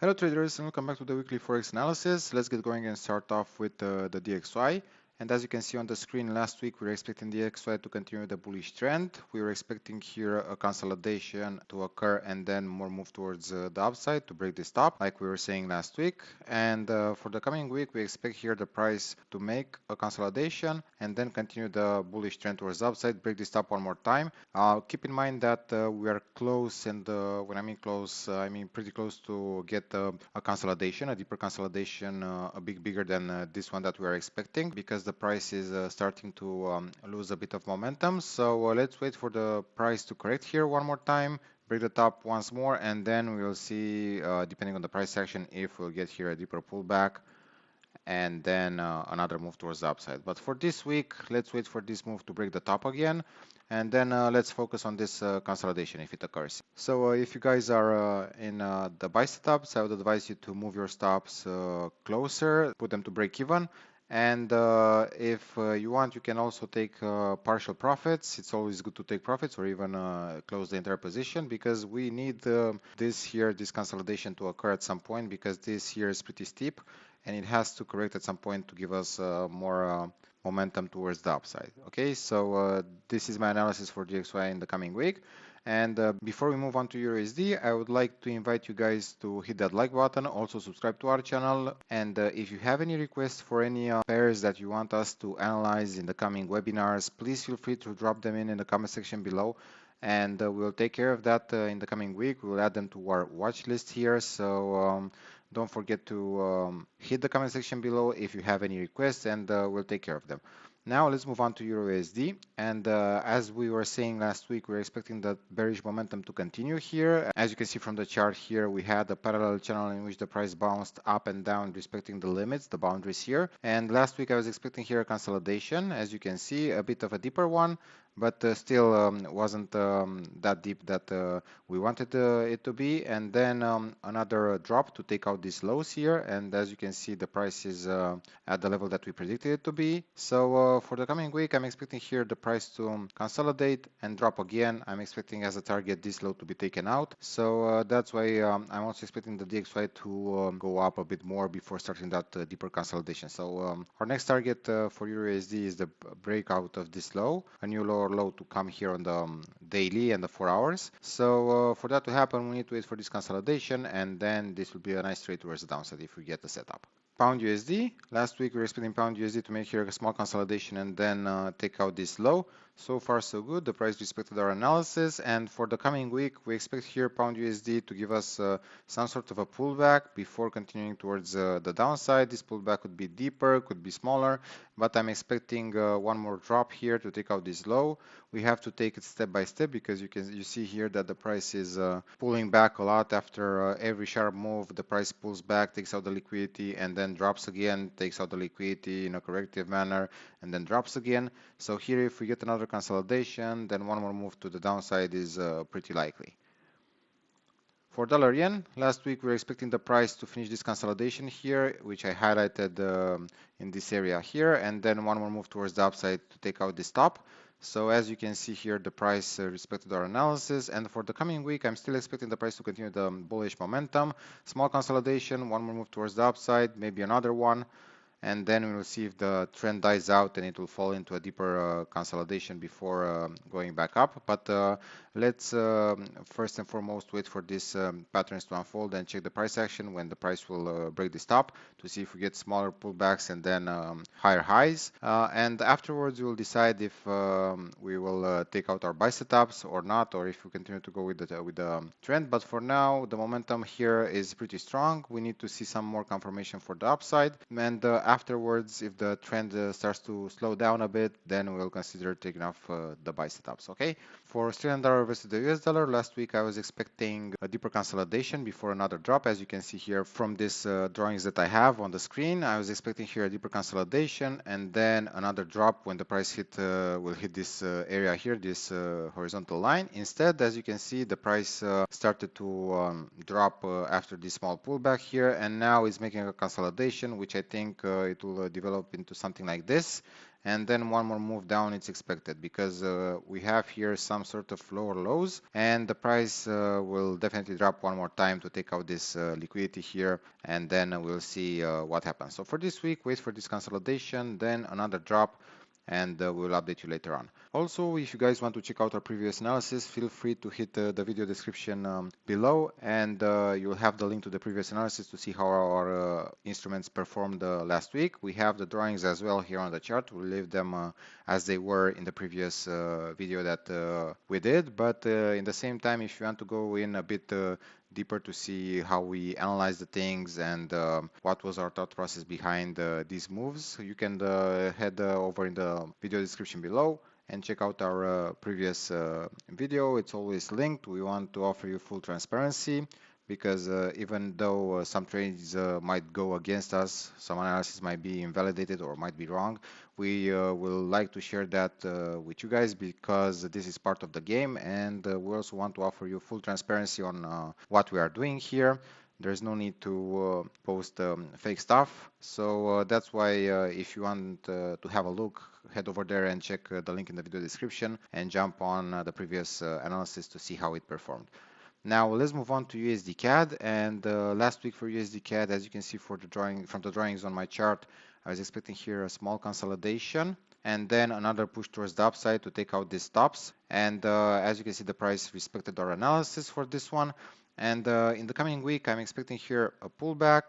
Hello traders and welcome back to the weekly Forex analysis. Let's get going and start off with the DXY. And as you can see on the screen, last week we were expecting the DXY to continue the bullish trend. We were expecting here a consolidation to occur and then more move towards the upside to break this top, like we were saying last week. And for the coming week, we expect here the price to make a consolidation and then continue the bullish trend towards the upside, break this top one more time. Keep in mind that we are close, and when I mean close, I mean pretty close to get a consolidation, a deeper consolidation, a bit bigger than this one that we are expecting, because the price is starting to lose a bit of momentum. So let's wait for the price to correct here one more time, break the top once more, and then we'll see, depending on the price action, if we'll get here a deeper pullback and then another move towards the upside. But for this week, let's wait for this move to break the top again, and then let's focus on this consolidation if it occurs. So if you guys are in the buy setups, I would advise you to move your stops closer, put them to break even. And if you want, you can also take partial profits. It's always good to take profits or even close the entire position, because we need this consolidation to occur at some point, because this here is pretty steep and it has to correct at some point to give us more momentum towards the upside. Okay, so this is my analysis for DXY in the coming week. And before we move on to EURUSD, I would like to invite you guys to hit that like button, also subscribe to our channel, and if you have any requests for any pairs that you want us to analyze in the coming webinars, please feel free to drop them in the comment section below, and we'll take care of that in the coming week. We'll add them to our watch list here, so don't forget to hit the comment section below if you have any requests, and we'll take care of them. Now let's move on to EURUSD, and as we were saying last week, we're expecting that bearish momentum to continue here. As you can see from the chart here, we had a parallel channel in which the price bounced up and down, respecting the limits, the boundaries here. And last week I was expecting here a consolidation, as you can see, a bit of a deeper one, but still wasn't that deep that we wanted it to be. And then another drop to take out these lows here, and as you can see, the price is at the level that we predicted it to be. So for the coming week, I'm expecting here the price to consolidate and drop again. I'm expecting as a target this low to be taken out. So that's why I'm also expecting the DXY to go up a bit more before starting that deeper consolidation. So our next target for EURUSD is the breakout of this low, a new lower low to come here on the daily and the 4 hours. So for that to happen, we need to wait for this consolidation, and then this will be a nice trade towards the downside if we get the setup. Pound USD. Last week we were expecting Pound USD to make here a small consolidation and then take out this low. So far so good. The price respected our analysis, and for the coming week we expect here Pound USD to give us some sort of a pullback before continuing towards the downside. This pullback could be deeper, could be smaller, but I'm expecting one more drop here to take out this low. We have to take it step by step, because you see here that the price is pulling back a lot. After every sharp move, the price pulls back, takes out the liquidity, and then drops again, takes out the liquidity in a corrective manner, and then drops again. So here, if we get another consolidation, then one more move to the downside is pretty likely. For dollar yen, last week we were expecting the price to finish this consolidation here, which I highlighted in this area here, and then one more move towards the upside to take out this top. So as you can see here, the price respected our analysis, and for the coming week, I'm still expecting the price to continue the bullish momentum. Small consolidation, one more move towards the upside, maybe another one, and then we will see if the trend dies out and it will fall into a deeper consolidation before going back up. But let's first and foremost wait for these patterns to unfold and check the price action when the price will break this top, to see if we get smaller pullbacks and then higher highs. And afterwards we will decide if we will take out our buy setups or not, or if we continue to go with the trend. But for now, the momentum here is pretty strong. We need to see some more confirmation for the upside, and afterwards, if the trend starts to slow down a bit, then we'll consider taking off the buy setups. Okay, for Australian dollar versus the US dollar, last week I was expecting a deeper consolidation before another drop. As you can see here from these drawings that I have on the screen, I was expecting here a deeper consolidation and then another drop when the price will hit this area here, this horizontal line. Instead, as you can see, the price started to drop after this small pullback here, and now is making a consolidation, which I think it will develop into something like this, and then one more move down it's expected, because we have here some sort of lower lows, and the price will definitely drop one more time to take out this liquidity here, and then we'll see what happens. So for this week, wait for this consolidation, then another drop, and we'll update you later on. Also, if you guys want to check out our previous analysis, feel free to hit the video description below, and you'll have the link to the previous analysis to see how our instruments performed last week. We have the drawings as well here on the chart. We'll leave them as they were in the previous video that we did, but in the same time, if you want to go in a bit deeper to see how we analyze the things and what was our thought process behind these moves, you can head over in the video description below and check out our previous video. It's always linked. We want to offer you full transparency, because even though some trades might go against us, some analysis might be invalidated or might be wrong, we will like to share that with you guys, because this is part of the game, and we also want to offer you full transparency on what we are doing here. There's no need to post fake stuff. So that's why if you want to have a look, head over there and check the link in the video description and jump on the previous analysis to see how it performed. Now let's move on to USDCAD, and last week for USDCAD, as you can see from the drawings on my chart, I was expecting here a small consolidation and then another push towards the upside to take out these stops, and as you can see, the price respected our analysis for this one, and in the coming week I'm expecting here a pullback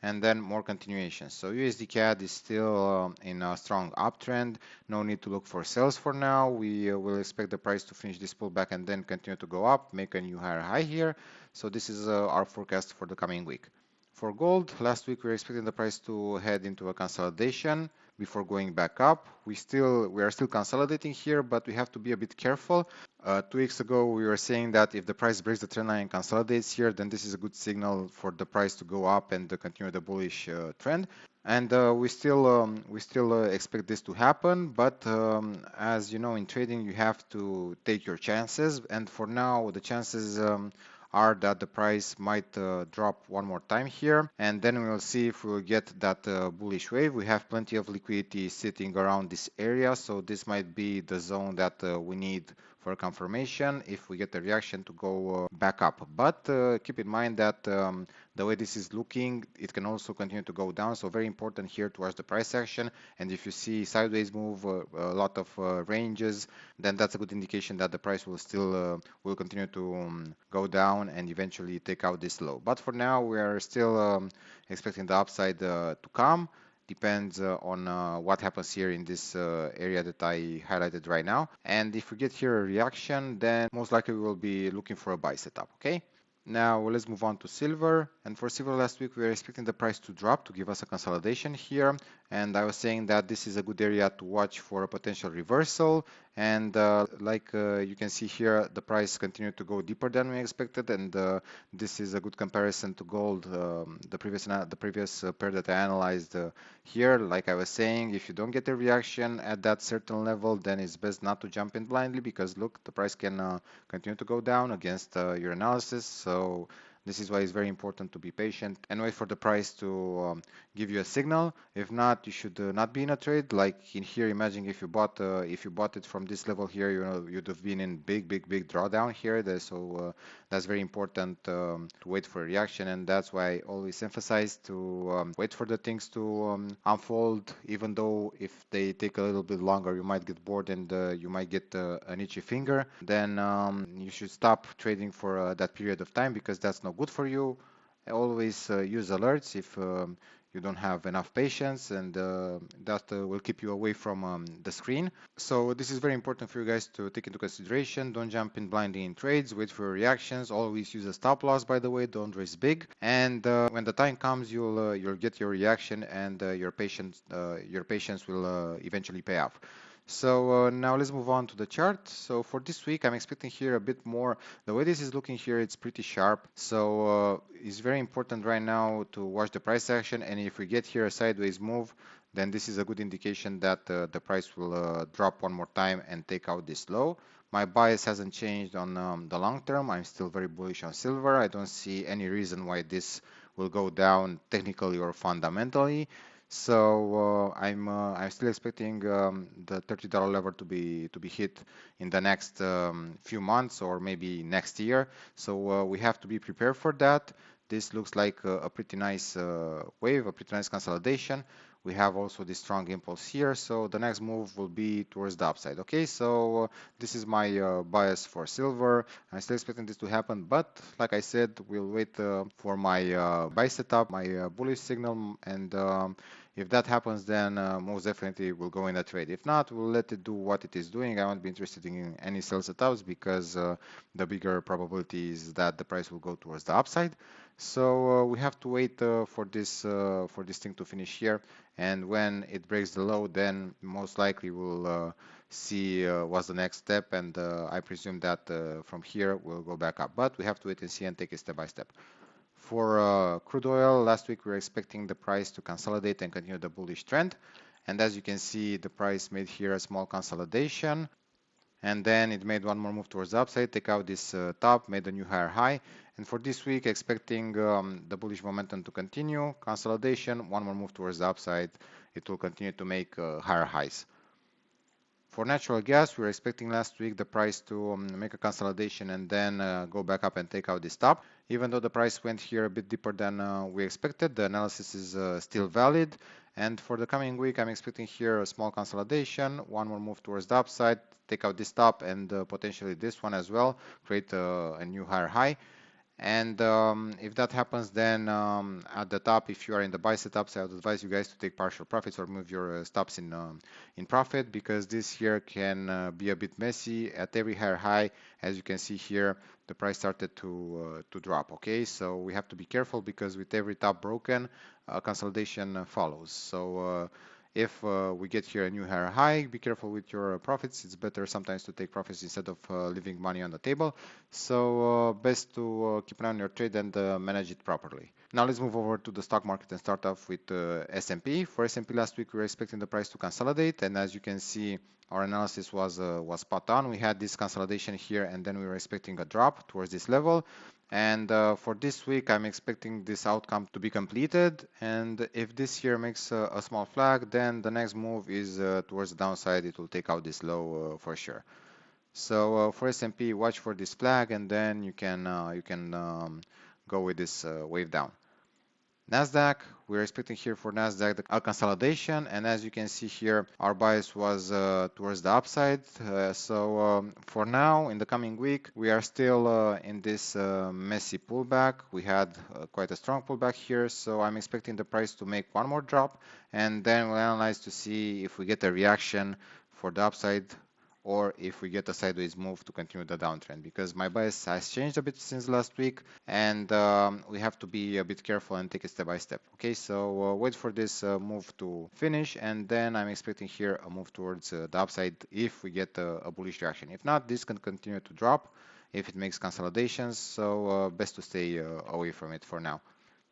and then more continuation. So USDCAD is still in a strong uptrend. No need to look for sales for now. We will expect the price to finish this pullback and then continue to go up, make a new higher high here. So this is our forecast for the coming week. For gold, last week we were expecting the price to head into a consolidation before going back up. We are still consolidating here, but we have to be a bit careful. 2 weeks ago we were saying that if the price breaks the trend line and consolidates here, then this is a good signal for the price to go up and continue the bullish trend. And we still expect this to happen, but as you know, in trading you have to take your chances, and for now the chances are that the price might drop one more time here, and then we will see if we will get that bullish wave. We have plenty of liquidity sitting around this area, so this might be the zone that we need for a confirmation if we get a reaction to go back up. But keep in mind that the way this is looking, it can also continue to go down, so very important here to watch the price action. And if you see sideways move, a lot of ranges, then that's a good indication that the price will still will continue to go down and eventually take out this low. But for now we are still expecting the upside to come. Depends on what happens here in this area that I highlighted right now. And if we get here a reaction, then most likely we will be looking for a buy setup. Okay, now let's move on to silver. And for silver, last week we were expecting the price to drop to give us a consolidation here, and I was saying that this is a good area to watch for a potential reversal. And like you can see here, the price continued to go deeper than we expected, and this is a good comparison to gold, the previous pair that I analyzed here. Like I was saying, if you don't get a reaction at that certain level, then it's best not to jump in blindly, because look, the price can continue to go down against your analysis. So this is why it's very important to be patient and wait for the price to give you a signal. If not, you should not be in a trade. Like in here, imagine if you bought it from this level here, you know, you'd have been in big drawdown here. So that's very important to wait for a reaction, and that's why I always emphasize to wait for the things to unfold. Even though if they take a little bit longer, you might get bored and you might get an itchy finger. Then you should stop trading for that period of time, because that's not good for you. I always use alerts if you don't have enough patience, and that will keep you away from the screen. So this is very important for you guys to take into consideration. Don't jump in blindly in trades, wait for reactions. Always use a stop loss, by the way. Don't raise big, and when the time comes, you'll get your reaction, and your patience will eventually pay off. So now let's move on to the chart. So for this week, I'm expecting here a bit more. The way this is looking here, it's pretty sharp. So it's very important right now to watch the price action. And if we get here a sideways move, then this is a good indication that the price will drop one more time and take out this low. My bias hasn't changed on the long term. I'm still very bullish on silver. I don't see any reason why this will go down technically or fundamentally. So I'm still expecting the $30 level to be hit in the next few months or maybe next year. So we have to be prepared for that. This looks like a pretty nice wave, a pretty nice consolidation. We have also this strong impulse here, so the next move will be towards the upside. Okay, so this is my bias for silver. I'm still expecting this to happen, but like I said, we'll wait for my buy setup, my bullish signal, and if that happens, then most definitely we'll go in a trade. If not, we'll let it do what it is doing. I won't be interested in any sell setups because the bigger probability is that the price will go towards the upside. So we have to wait for this thing to finish here, and when it breaks the low, then most likely we'll see what's the next step, and I presume that from here we'll go back up. But we have to wait and see and take it step by step. For crude oil, last week we were expecting the price to consolidate and continue the bullish trend. And as you can see, the price made here a small consolidation. And then it made one more move towards the upside, take out this top, made a new higher high. And for this week, expecting the bullish momentum to continue, consolidation, one more move towards the upside. It will continue to make higher highs. For natural gas, we were expecting last week the price to make a consolidation and then go back up and take out this top. Even though the price went here a bit deeper than we expected, the analysis is still valid. And for the coming week, I'm expecting here a small consolidation, one more move towards the upside, take out this top and potentially this one as well, create a new higher high. And if that happens, then at the top, if you are in the buy setups, I would advise you guys to take partial profits or move your stops in profit, because this here can be a bit messy. At every higher high, as you can see here, the price started to drop. Okay, so we have to be careful because with every top broken, consolidation follows. So if we get here a new higher high, be careful with your profits. It's better sometimes to take profits instead of leaving money on the table. So best to keep an eye on your trade and manage it properly. Now let's move over to the stock market and start off with S&P. For S&P last week, we were expecting the price to consolidate, and as you can see, our analysis was spot on. We had this consolidation here, and then we were expecting a drop towards this level. And for this week, I'm expecting this outcome to be completed. And if this here makes a small flag, then the next move is towards the downside. It will take out this low for sure. So for S&P, watch for this flag, and then you can go with this wave down. NASDAQ, we're expecting here for NASDAQ a consolidation, and as you can see here, our bias was towards the upside. So for now, in the coming week, we are still in this messy pullback. We had quite a strong pullback here, so I'm expecting the price to make one more drop, and then we'll analyze to see if we get a reaction for the upside or if we get a sideways move to continue the downtrend, because my bias has changed a bit since last week, and we have to be a bit careful and take it step by step. Okay, so wait for this move to finish, and then I'm expecting here a move towards the upside if we get a bullish reaction. If not, this can continue to drop if it makes consolidations, so best to stay away from it for now.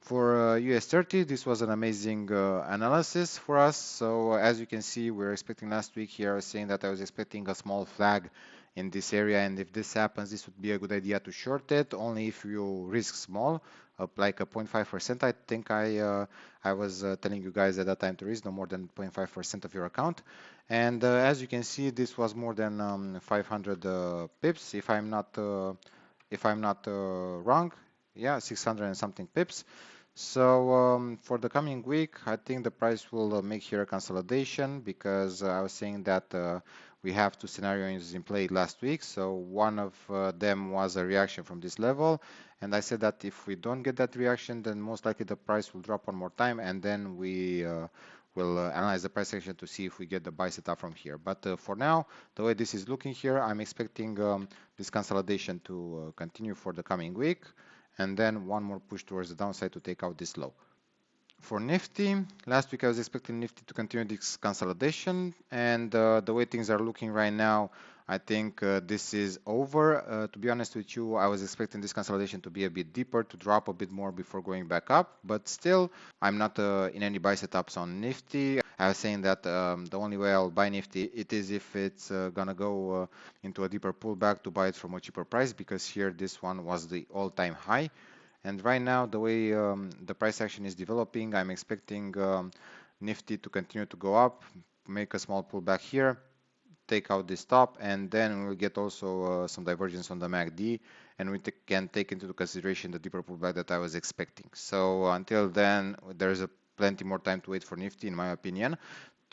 For US30, this was an amazing analysis for us. So as you can see, we're expecting last week here, I was saying that I was expecting a small flag in this area, and if this happens, this would be a good idea to short it, only if you risk small, up like a 0.5%. I think I was telling you guys at that time to risk no more than 0.5% of your account. And as you can see, this was more than 500 pips, if I'm not wrong. Yeah, 600 and something pips. So for the coming week, I think the price will make here a consolidation, because I was saying that we have two scenarios in play last week. So one of them was a reaction from this level, and I said that if we don't get that reaction, then most likely the price will drop one more time, and then we will analyze the price action to see if we get the buy setup from here. But for now, the way this is looking here, I'm expecting this consolidation to continue for the coming week, and then one more push towards the downside to take out this low. For Nifty, last week I was expecting Nifty to continue this consolidation, and the way things are looking right now, I think this is over. To be honest with you, I was expecting this consolidation to be a bit deeper, to drop a bit more before going back up, but still, I'm not in any buy setups on Nifty. I was saying that the only way I'll buy Nifty it is if it's gonna go into a deeper pullback to buy it from a cheaper price, because here this one was the all-time high. And right now, the way the price action is developing, I'm expecting Nifty to continue to go up, make a small pullback here, take out this top, and then we'll get also some divergence on the MACD, and we can take into consideration the deeper pullback that I was expecting. So until then, there's plenty more time to wait for Nifty, in my opinion.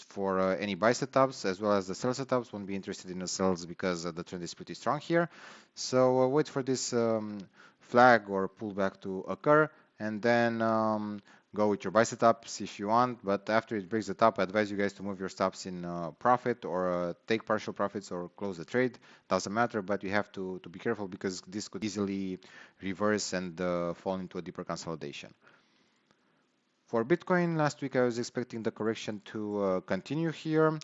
For any buy setups as well as the sell setups, won't be interested in the sells because the trend is pretty strong here. So wait for this flag or pullback to occur, and then go with your buy setups if you want. But after it breaks the top, I advise you guys to move your stops in profit, or take partial profits or close the trade. Doesn't matter, but you have to be careful because this could easily reverse and fall into a deeper consolidation. For Bitcoin, last week I was expecting the correction to continue here,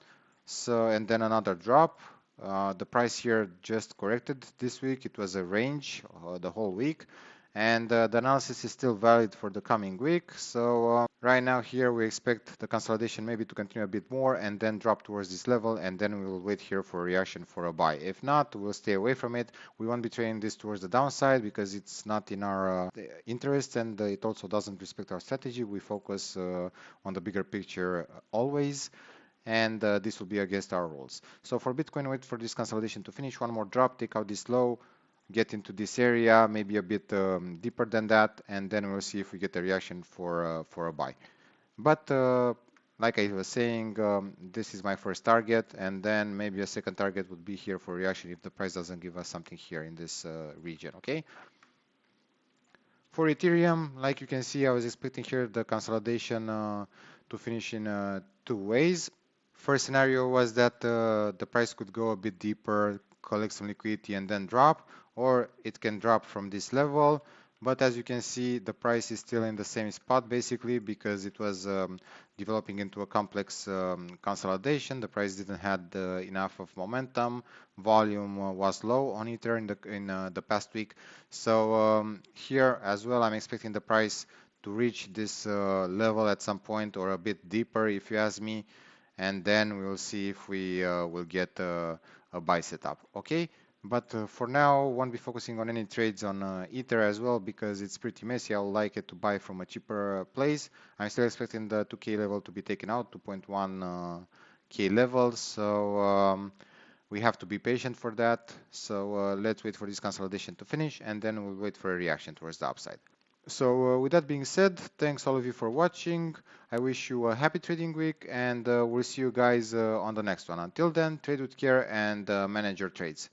and then another drop. The price here just corrected this week. It was a range the whole week, and the analysis is still valid for the coming week. So right now here we expect the consolidation maybe to continue a bit more and then drop towards this level, and then we will wait here for a reaction for a buy. If not, we'll stay away from it. We won't be trading this towards the downside because it's not in our interest, and it also doesn't respect our strategy. We focus on the bigger picture always, and this will be against our rules. So for Bitcoin, wait for this consolidation to finish, one more drop, take out this low, get into this area, maybe a bit deeper than that, and then we'll see if we get a reaction for a buy. But like I was saying, this is my first target, and then maybe a second target would be here for reaction if the price doesn't give us something here in this region, okay? For Ethereum, like you can see, I was expecting here the consolidation to finish in two ways. First scenario was that the price could go a bit deeper, collect some liquidity, and then drop, or it can drop from this level. But as you can see, the price is still in the same spot basically because it was developing into a complex consolidation. The price didn't have enough of momentum. Volume was low on Ether in the past week. So here as well, I'm expecting the price to reach this level at some point or a bit deeper, if you ask me, and then we will see if we will get a buy setup. Okay. But for now, won't be focusing on any trades on Ether as well because it's pretty messy. I would like it to buy from a cheaper place. I'm still expecting the 2K level to be taken out, 2.1K level. So we have to be patient for that. So let's wait for this consolidation to finish, and then we'll wait for a reaction towards the upside. So with that being said, thanks all of you for watching. I wish you a happy trading week, and we'll see you guys on the next one. Until then, trade with care and manage your trades.